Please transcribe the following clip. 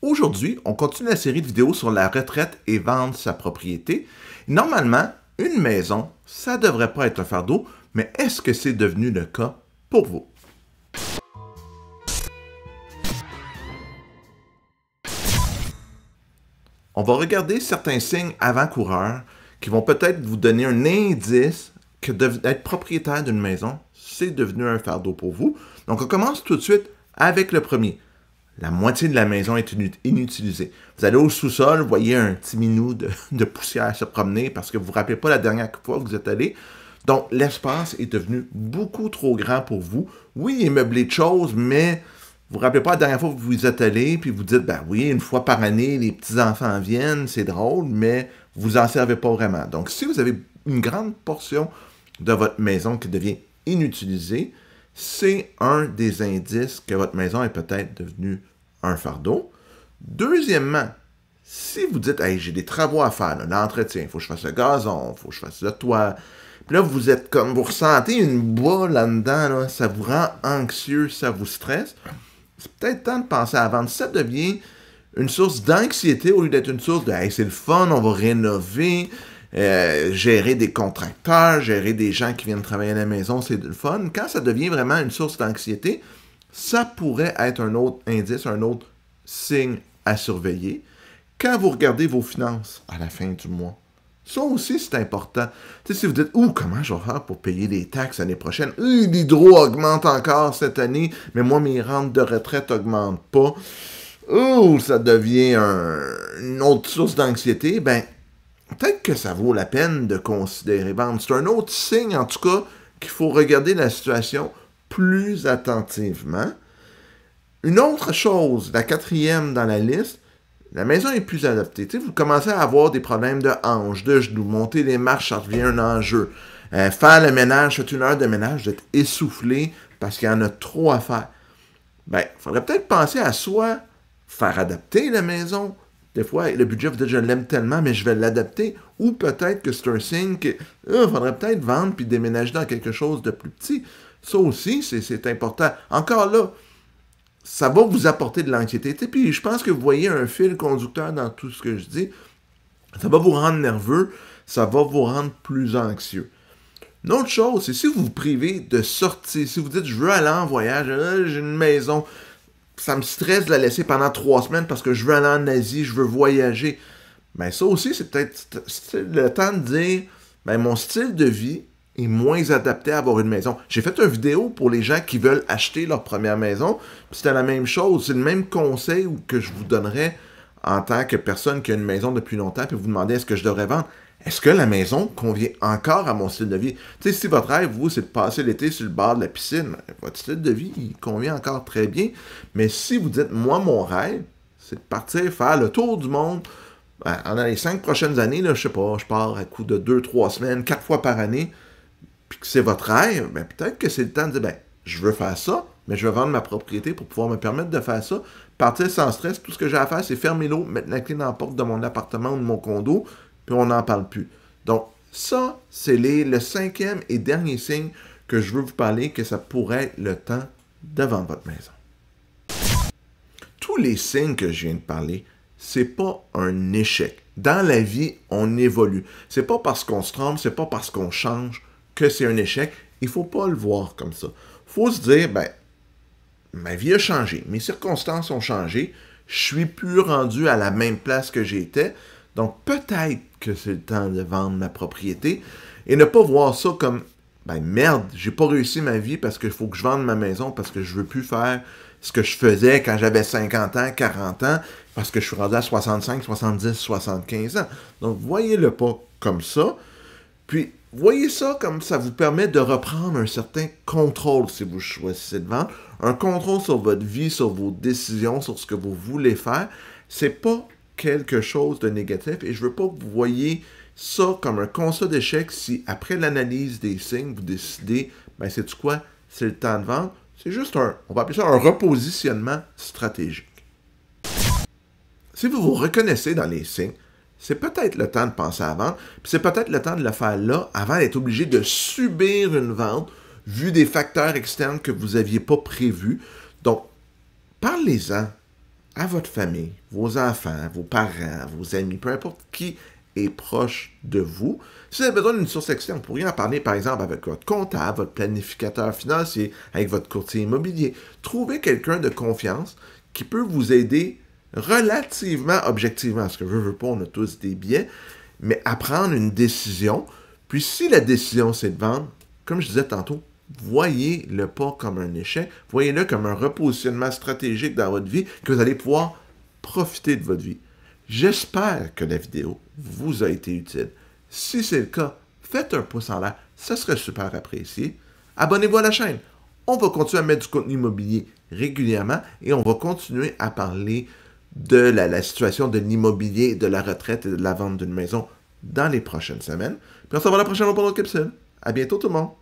Aujourd'hui, on continue la série de vidéos sur la retraite et vendre sa propriété. Normalement, une maison, ça ne devrait pas être un fardeau, mais est-ce que c'est devenu le cas pour vous? On va regarder certains signes avant-coureurs qui vont peut-être vous donner un indice que d'être propriétaire d'une maison, c'est devenu un fardeau pour vous. Donc, on commence tout de suite avec le premier. La moitié de la maison est inutilisée. Vous allez au sous-sol, vous voyez un petit minou de poussière se promener parce que vous ne vous rappelez pas la dernière fois que vous êtes allé. Donc, l'espace est devenu beaucoup trop grand pour vous. Oui, il est meublé de choses, mais vous ne vous rappelez pas la dernière fois que vous y êtes allé, puis vous dites, ben oui, une fois par année, les petits-enfants viennent, c'est drôle, mais vous n'en servez pas vraiment. Donc, si vous avez une grande portion de votre maison qui devient inutilisée, c'est un des indices que votre maison est peut-être devenue un fardeau. Deuxièmement, si vous dites, hey, j'ai des travaux à faire, l'entretien, il faut que je fasse le gazon, il faut que je fasse le toit, puis là, vous êtes comme, vous ressentez une boule là-dedans, là, ça vous rend anxieux, ça vous stresse, c'est peut-être temps de penser à vendre. Ça devient une source d'anxiété au lieu d'être une source de, hey, c'est le fun, on va rénover, gérer des contracteurs, gérer des gens qui viennent travailler à la maison, c'est le fun. Quand ça devient vraiment une source d'anxiété, ça pourrait être un autre indice, un autre signe à surveiller. Quand vous regardez vos finances à la fin du mois, ça aussi, c'est important. Tu sais, si vous dites, comment je vais faire pour payer les taxes l'année prochaine? L'hydro augmente encore cette année, mais moi, mes rentes de retraite n'augmentent pas. Ça devient une autre source d'anxiété. Ben, peut-être que ça vaut la peine de considérer vendre. C'est un autre signe, en tout cas, qu'il faut regarder la situation plus attentivement. Une autre chose, la quatrième dans la liste, la maison est plus adaptée. Tu sais, vous commencez à avoir des problèmes de hanches, de genoux, monter les marches, ça devient un enjeu. Faire le ménage, faites une heure de ménage, vous êtes essoufflé parce qu'il y en a trop à faire. Ben, il faudrait peut-être penser à soit faire adapter la maison. Des fois, le budget, vous dites, je l'aime tellement, mais je vais l'adapter. Ou peut-être que c'est un signe qu'il faudrait peut-être vendre puis déménager dans quelque chose de plus petit. Ça aussi, c'est important. Encore là, ça va vous apporter de l'anxiété. Puis je pense que vous voyez un fil conducteur dans tout ce que je dis. Ça va vous rendre nerveux, ça va vous rendre plus anxieux. Une autre chose, c'est si vous vous privez de sortir, si vous dites, je veux aller en voyage, j'ai une maison, ça me stresse de la laisser pendant 3 semaines parce que je veux aller en Asie, je veux voyager. Ben ça aussi, c'est peut-être le temps de dire, ben mon style de vie est moins adapté à avoir une maison. J'ai fait une vidéo pour les gens qui veulent acheter leur première maison, puis c'était la même chose, c'est le même conseil que je vous donnerais en tant que personne qui a une maison depuis longtemps, puis vous demandez est-ce que je devrais vendre. Est-ce que la maison convient encore à mon style de vie? Tu sais, si votre rêve, vous, c'est de passer l'été sur le bord de la piscine, votre style de vie, il convient encore très bien. Mais si vous dites, moi, mon rêve, c'est de partir faire le tour du monde, pendant les 5 prochaines années, là, je sais pas, je pars à coup de 2-3 semaines, 4 fois par année, puis que c'est votre rêve, ben peut-être que c'est le temps de dire, ben, je veux faire ça, mais je veux vendre ma propriété pour pouvoir me permettre de faire ça. Partir sans stress, tout ce que j'ai à faire, c'est fermer l'eau, mettre la clé dans la porte de mon appartement ou de mon condo, puis on n'en parle plus. Donc, ça, c'est le 5e et dernier signe que je veux vous parler, que ça pourrait être le temps de vendre votre maison. Tous les signes que je viens de parler, c'est pas un échec. Dans la vie, on évolue. C'est pas parce qu'on se trompe, c'est pas parce qu'on change que c'est un échec. Il faut pas le voir comme ça. Il faut se dire, ben, ma vie a changé, mes circonstances ont changé, je suis plus rendu à la même place que j'étais, donc peut-être que c'est le temps de vendre ma propriété et ne pas voir ça comme, ben merde, j'ai pas réussi ma vie parce qu'il faut que je vende ma maison parce que je veux plus faire ce que je faisais quand j'avais 50 ans, 40 ans, parce que je suis rendu à 65, 70, 75 ans. Donc voyez-le pas comme ça, puis voyez ça comme ça vous permet de reprendre un certain contrôle si vous choisissez de vendre, un contrôle sur votre vie, sur vos décisions, sur ce que vous voulez faire. C'est pas quelque chose de négatif et je veux pas que vous voyez ça comme un constat d'échec si après l'analyse des signes, vous décidez, ben c'est quoi, c'est le temps de vendre. C'est juste on va appeler ça un repositionnement stratégique. Si vous vous reconnaissez dans les signes, c'est peut-être le temps de penser à vendre, puis c'est peut-être le temps de le faire là, avant d'être obligé de subir une vente, vu des facteurs externes que vous n'aviez pas prévus. Donc, parlez-en à votre famille, vos enfants, vos parents, vos amis, peu importe qui est proche de vous. Si vous avez besoin d'une source externe, vous pourriez en parler par exemple avec votre comptable, votre planificateur financier, avec votre courtier immobilier. Trouvez quelqu'un de confiance qui peut vous aider relativement objectivement, parce que je veux pas, on a tous des biais, mais à prendre une décision. Puis si la décision c'est de vendre, comme je disais tantôt, voyez-le pas comme un échec, voyez-le comme un repositionnement stratégique dans votre vie, que vous allez pouvoir profiter de votre vie. J'espère que la vidéo vous a été utile. Si c'est le cas, faites un pouce en l'air, ça serait super apprécié. Abonnez-vous à la chaîne. On va continuer à mettre du contenu immobilier régulièrement et on va continuer à parler de la situation de l'immobilier, de la retraite et de la vente d'une maison dans les prochaines semaines. Puis on se revoit la prochaine fois pour notre capsule. À bientôt tout le monde!